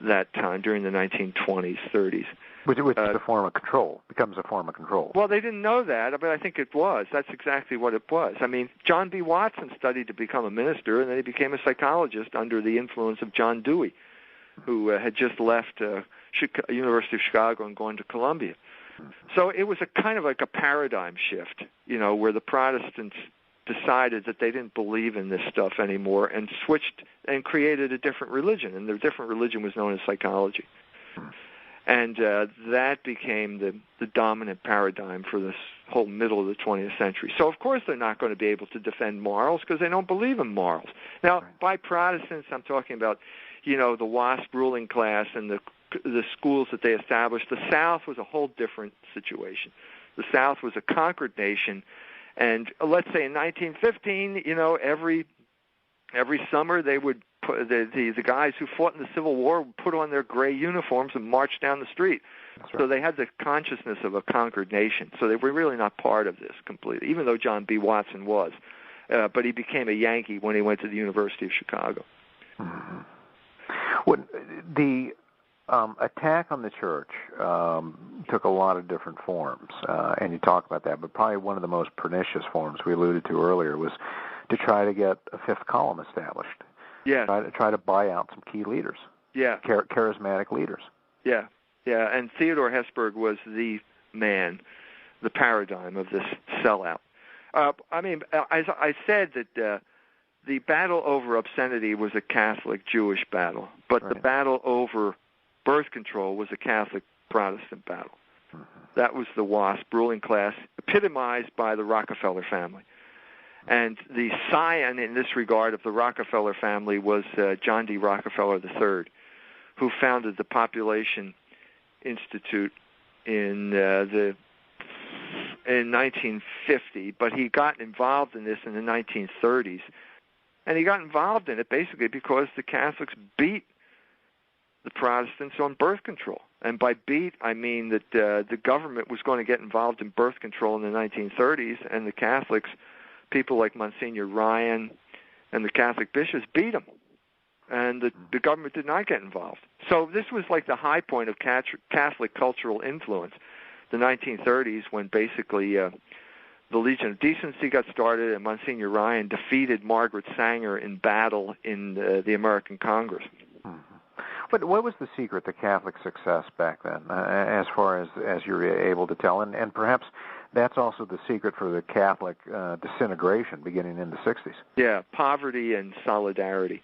that time during the 1920s, 30s. Which is a form of control, becomes a form of control. Well, they didn't know that, but I think it was. That's exactly what it was. I mean, John B. Watson studied to become a minister, and then he became a psychologist under the influence of John Dewey, who had just left University of Chicago and gone to Columbia. So it was a kind of like a paradigm shift, where the Protestants decided that they didn't believe in this stuff anymore and switched and created a different religion, and their different religion was known as psychology. And that became the dominant paradigm for this whole middle of the 20th century. So, of course, they're not going to be able to defend morals because they don't believe in morals. Now, by Protestants, I'm talking about, the WASP ruling class and the schools that they established. The South was a whole different situation. The South was a conquered nation, and let's say in 1915, every summer they would put the guys who fought in the Civil War would put on their gray uniforms and march down the street. That's right. So they had the consciousness of a conquered nation. So they were really not part of this completely, even though John B. Watson was. But he became a Yankee when he went to the University of Chicago. Mm-hmm. Well, the attack on the church took a lot of different forms, and you talk about that, but probably one of the most pernicious forms we alluded to earlier was to try to get a fifth column established. Yeah. Try to buy out some key leaders. Yeah. Charismatic leaders. Yeah. Yeah. And Theodore Hesburgh was the man, the paradigm of this sellout. As I said that the battle over obscenity was a Catholic-Jewish battle, but the battle over birth control was a Catholic-Protestant battle. Mm-hmm. That was the WASP ruling class, epitomized by the Rockefeller family. And the scion in this regard of the Rockefeller family was John D. Rockefeller III, who founded the Population Institute in 1950, but he got involved in this in the 1930s. And he got involved in it basically because the Catholics beat the Protestants on birth control. And by beat, I mean that the government was going to get involved in birth control in the 1930s, and the Catholics, people like Monsignor Ryan and the Catholic bishops, beat them. And the government did not get involved. So this was like the high point of Catholic cultural influence, the 1930s, when basically the Legion of Decency got started, and Monsignor Ryan defeated Margaret Sanger in battle in the American Congress. Mm-hmm. But what was the secret to Catholic success back then, as far as you're able to tell? And perhaps that's also the secret for the Catholic disintegration beginning in the 60s. Yeah, poverty and solidarity.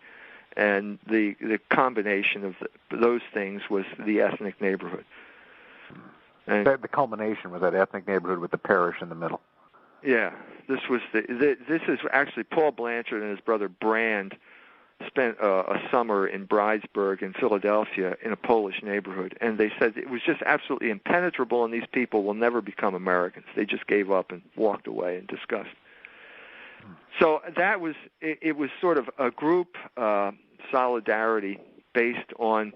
And the combination of those things was the ethnic neighborhood. And the culmination was that ethnic neighborhood with the parish in the middle. Yeah, this is actually Paul Blanchard and his brother Brand spent a summer in Bridesburg in Philadelphia in a Polish neighborhood, and they said it was just absolutely impenetrable, and these people will never become Americans. They just gave up and walked away in disgust. So that was it was sort of a group solidarity based on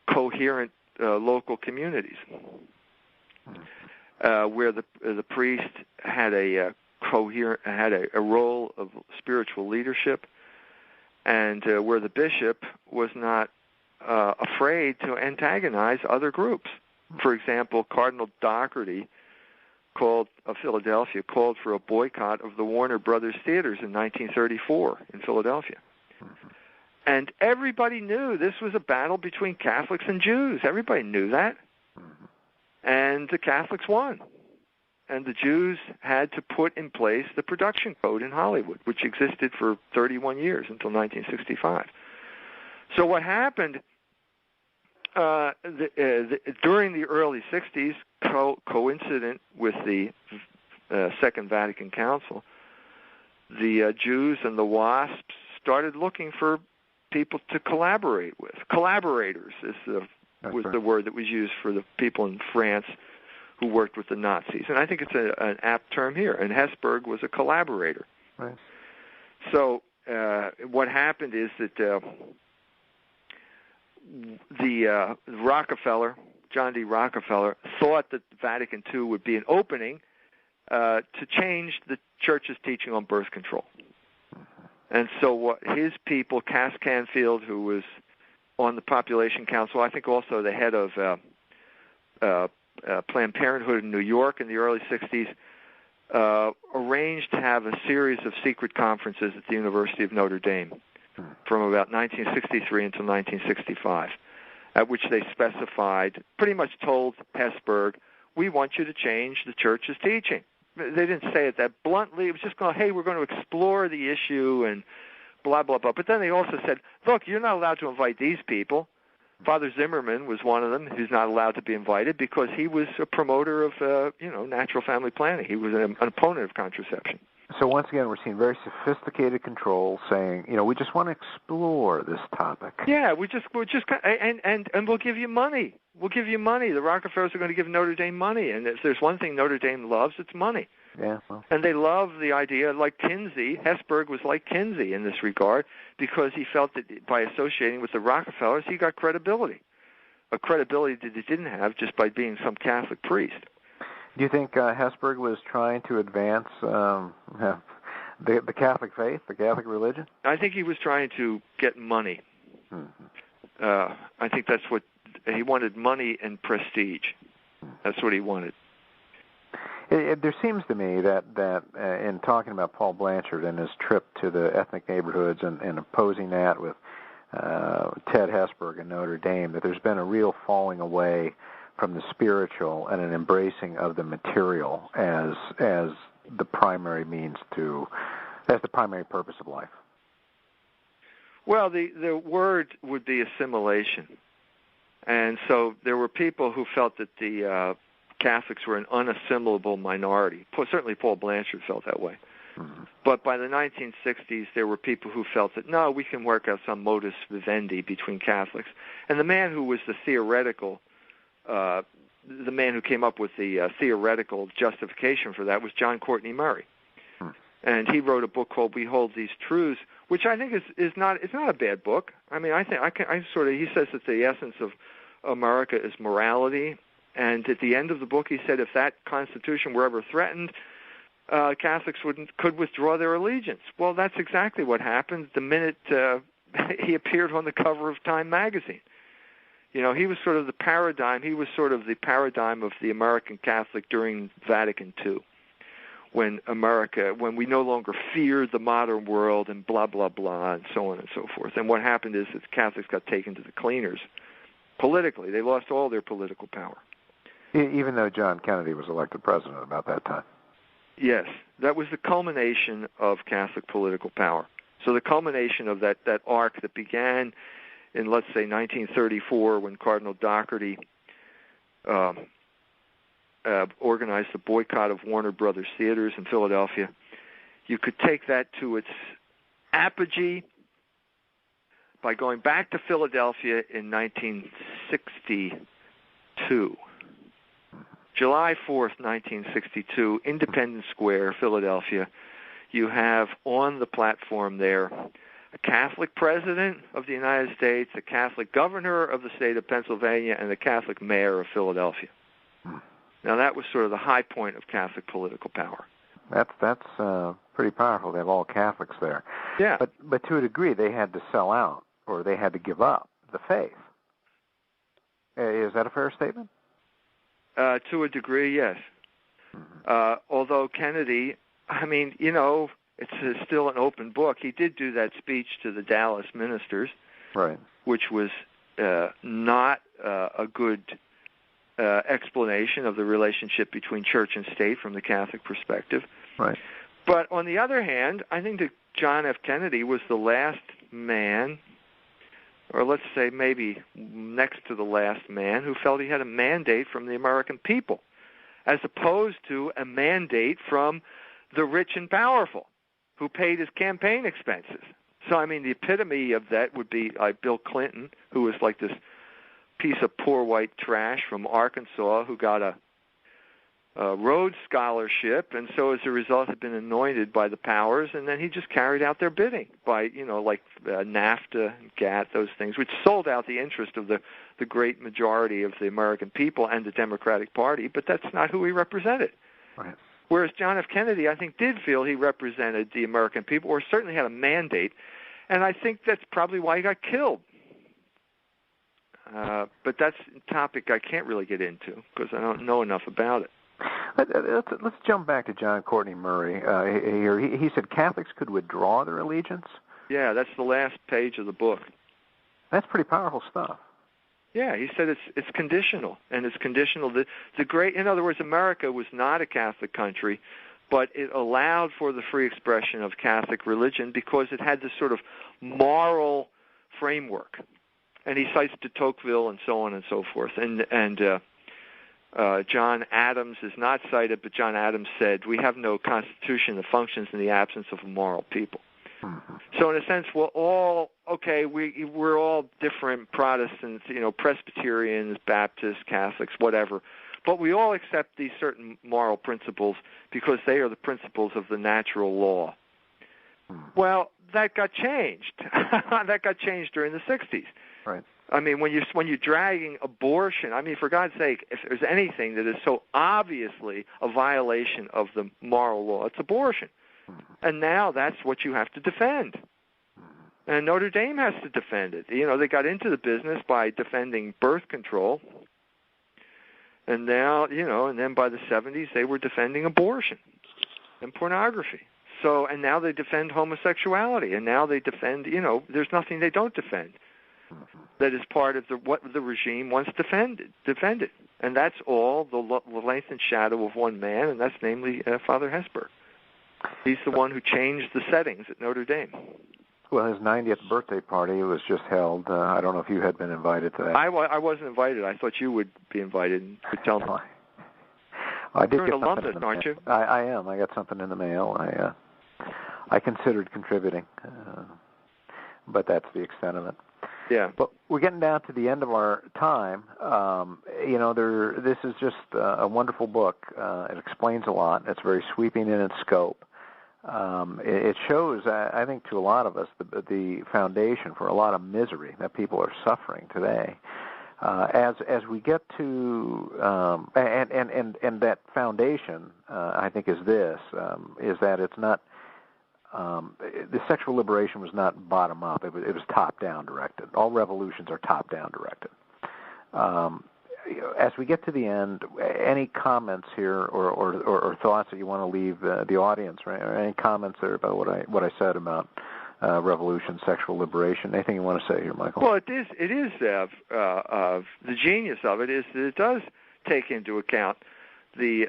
coherent local communities, where the priest had a role of spiritual leadership, and where the bishop was not afraid to antagonize other groups. For example, Cardinal Doherty of Philadelphia called for a boycott of the Warner Brothers theaters in 1934 in Philadelphia. Mm-hmm. And everybody knew this was a battle between Catholics and Jews. Everybody knew that. Mm-hmm. And the Catholics won. And the Jews had to put in place the production code in Hollywood, which existed for 31 years until 1965. So what happened during the early 60s, coincident with the Second Vatican Council, the Jews and the WASPs started looking for people to collaborate with. Collaborators was the word that was used for the people in France who worked with the Nazis. And I think it's an apt term here. And Hesburgh was a collaborator. Right. So what happened is that the Rockefeller, John D. Rockefeller, thought that Vatican II would be an opening to change the Church's teaching on birth control. And so what his people, Cass Canfield, who was on the Population Council, I think also the head of Planned Parenthood in New York in the early 60s, arranged to have a series of secret conferences at the University of Notre Dame from about 1963 until 1965, at which they specified, pretty much told Hesburgh, we want you to change the Church's teaching. They didn't say it that bluntly. It was just going, hey, we're going to explore the issue and blah, blah, blah. But then they also said, look, you're not allowed to invite these people. Father Zimmerman was one of them who's not allowed to be invited because he was a promoter of, natural family planning. He was an opponent of contraception. So once again, we're seeing very sophisticated control saying, we just want to explore this topic. Yeah, we're just, and we'll give you money. We'll give you money. The Rockefellers are going to give Notre Dame money, and if there's one thing Notre Dame loves, it's money. Yeah. Well. And they love the idea, like Kinsey. Hesburgh was like Kinsey in this regard because he felt that by associating with the Rockefellers, he got credibility, a credibility that he didn't have just by being some Catholic priest. Do you think Hesburgh was trying to advance the Catholic faith, the Catholic religion? I think he was trying to get money. Mm-hmm. I think that's what he wanted, money and prestige. That's what he wanted. There seems to me that in talking about Paul Blanchard and his trip to the ethnic neighborhoods and opposing that with Ted Hesburgh and Notre Dame, that there's been a real falling away from the spiritual and an embracing of the material as the primary as the primary purpose of life. Well, the word would be assimilation. And so there were people who felt that the Catholics were an unassimilable minority. Certainly Paul Blanchard felt that way. Mm-hmm. But by the 1960s, there were people who felt that, no, we can work out some modus vivendi between Catholics. And the man who was the man who came up with the theoretical justification for that was John Courtney Murray. And he wrote a book called We Hold These Truths, which I think is not a bad book. I mean, he says that the essence of America is morality, and at the end of the book he said if that Constitution were ever threatened, Catholics could withdraw their allegiance. Well, that's exactly what happened the minute he appeared on the cover of Time magazine. He was sort of the paradigm. He was sort of the paradigm of the American Catholic during Vatican II. When we no longer feared the modern world and blah, blah, blah, and so on and so forth. And what happened is that Catholics got taken to the cleaners politically. They lost all their political power. Even though John Kennedy was elected president about that time. Yes, that was the culmination of Catholic political power. So the culmination of that arc that began in, let's say, 1934 when Cardinal Doherty organized the boycott of Warner Brothers theaters in Philadelphia. You could take that to its apogee by going back to Philadelphia in 1962. July 4th, 1962, Independence Square, Philadelphia. You have on the platform there a Catholic president of the United States, a Catholic governor of the state of Pennsylvania, and a Catholic mayor of Philadelphia. Now, that was sort of the high point of Catholic political power. That's pretty powerful to have all Catholics there. Yeah. But to a degree, they had to sell out, or they had to give up the faith. Is that a fair statement? To a degree, yes. Mm-hmm. Although Kennedy, it's still an open book. He did do that speech to the Dallas ministers, right? Which was not a good explanation of the relationship between church and state from the Catholic perspective. Right. But on the other hand, I think that John F. Kennedy was the last man, or let's say maybe next to the last man, who felt he had a mandate from the American people, as opposed to a mandate from the rich and powerful, who paid his campaign expenses. So, the epitome of that would be Bill Clinton, who was like this piece of poor white trash from Arkansas who got a Rhodes Scholarship, and so as a result had been anointed by the powers, and then he just carried out their bidding by, NAFTA, GATT, those things, which sold out the interest of the great majority of the American people and the Democratic Party, but that's not who he represented. Right. Whereas John F. Kennedy, I think, did feel he represented the American people, or certainly had a mandate, and I think that's probably why he got killed. But that's a topic I can't really get into because I don't know enough about it. Let's jump back to John Courtney Murray here. He said Catholics could withdraw their allegiance? Yeah, that's the last page of the book. That's pretty powerful stuff. Yeah, he said it's conditional, and it's conditional. In other words, America was not a Catholic country, but it allowed for the free expression of Catholic religion because it had this sort of moral framework. And he cites de Tocqueville and so on and so forth. And John Adams is not cited, but John Adams said, we have no constitution that functions in the absence of a moral people. Mm-hmm. So in a sense, we're all different Protestants, Presbyterians, Baptists, Catholics, whatever. But we all accept these certain moral principles because they are the principles of the natural law. Well, that got changed. That got changed during the 60s. Right. I mean, when you're dragging abortion, I mean, for God's sake, if there's anything that is so obviously a violation of the moral law, it's abortion. And now that's what you have to defend. And Notre Dame has to defend it. They got into the business by defending birth control. And now, and then by the 70s, they were defending abortion and pornography. So, and now they defend homosexuality. And now they defend, there's nothing they don't defend that is part of what the regime once defended. And that's all the length and shadow of one man, and that's namely Father Hesburgh. He's the one who changed the settings at Notre Dame. Well, his 90th birthday party was just held. I don't know if you had been invited to that. I wasn't invited. I thought you would be invited and could tell me. I did. You're an alumnus, aren't you? I am. I got something in the mail. I considered contributing, but that's the extent of it. Yeah. But we're getting down to the end of our time. This is just a wonderful book. It explains a lot. It's very sweeping in its scope. It shows, I think, to a lot of us the foundation for a lot of misery that people are suffering today. As we get to and that foundation, I think, is that it's not the sexual liberation was not bottom up; it was top down directed. All revolutions are top down directed. As we get to the end, any comments here or thoughts that you want to leave the audience, right? Or any comments there about what I said about revolution, sexual liberation? Anything you want to say here, Michael? Well, it is the genius of it is that it does take into account the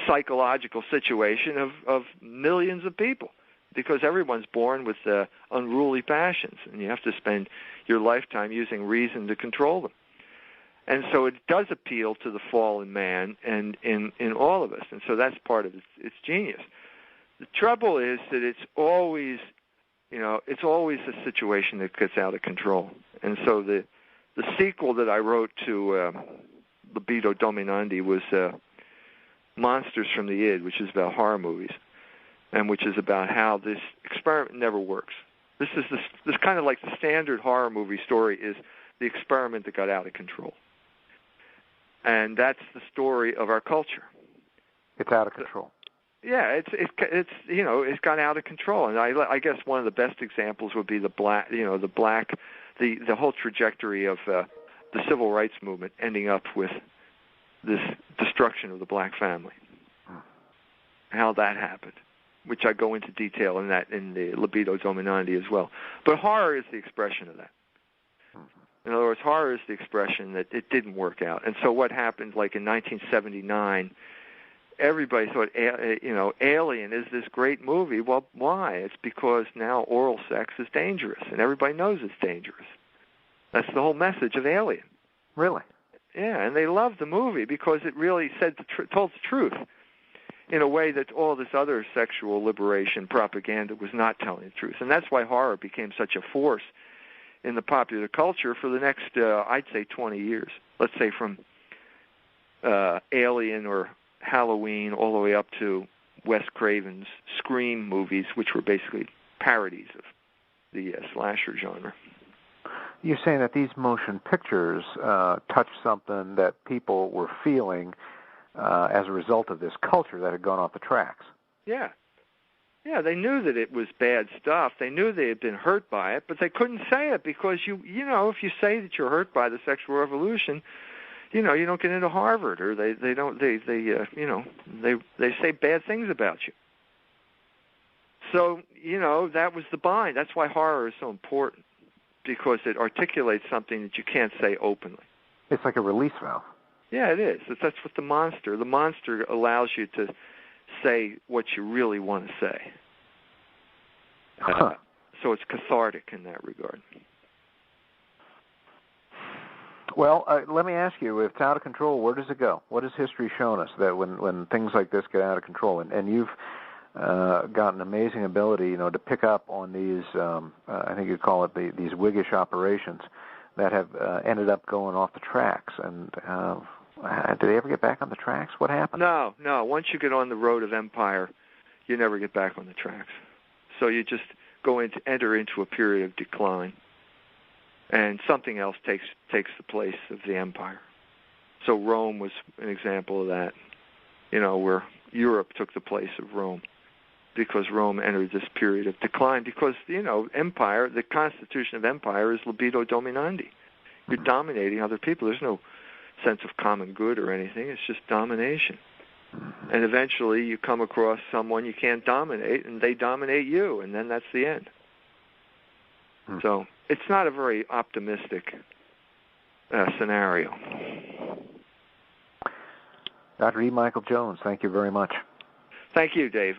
psychological situation of millions of people, because everyone's born with unruly passions, and you have to spend your lifetime using reason to control them. And so it does appeal to the fallen man and in all of us, and so that's part of its genius. The trouble is that it's always a situation that gets out of control. And so the sequel that I wrote to Libido Dominandi was Monsters from the Id, which is about horror movies, and which is about how this experiment never works. This kind of like the standard horror movie story is the experiment that got out of control. And that's the story of our culture. It's out of control. Yeah, it's got out of control, and I guess one of the best examples would be the whole trajectory of the civil rights movement ending up with this destruction of the black family. How that happened, which I go into detail in the Libido Dominandi as well. But horror is the expression of that. In other words, horror is the expression that it didn't work out. And so what happened, like in 1979, everybody thought, Alien is this great movie. Well, why? It's because now oral sex is dangerous, and everybody knows it's dangerous. That's the whole message of Alien. Really? Yeah, and they loved the movie because it really told the truth in a way that all this other sexual liberation propaganda was not telling the truth. And that's why horror became such a force in the popular culture for the next, I'd say, 20 years. Let's say from Alien or Halloween all the way up to Wes Craven's Scream movies, which were basically parodies of the slasher genre. You're saying that these motion pictures touched something that people were feeling as a result of this culture that had gone off the tracks. Yeah. Yeah, they knew that it was bad stuff. They knew they had been hurt by it, but they couldn't say it because if you say that you're hurt by the sexual revolution, you don't get into Harvard, or they say bad things about you. So, that was the bind. That's why horror is so important, because it articulates something that you can't say openly. It's like a release valve. Yeah, it is. That's what the monster allows you to say what you really want to say. So it's cathartic in that regard. Well, let me ask you, if it's out of control, where does it go? What has history shown us that when things like this get out of control, and you've got an amazing ability, to pick up on these, I think you call it these Whiggish operations that have ended up going off the tracks. And did they ever get back on the tracks? What happened? No. Once you get on the road of empire, you never get back on the tracks. So you just enter into a period of decline, and something else takes the place of the empire. So Rome was an example of that, where Europe took the place of Rome, because Rome entered this period of decline. Because empire, the constitution of empire is libido dominandi. You're dominating other people. There's no sense of common good or anything. It's just domination. And eventually you come across someone you can't dominate, and they dominate you, and then that's the end. So it's not a very optimistic scenario. Dr. E. Michael Jones, thank you very much. Thank you, Dave.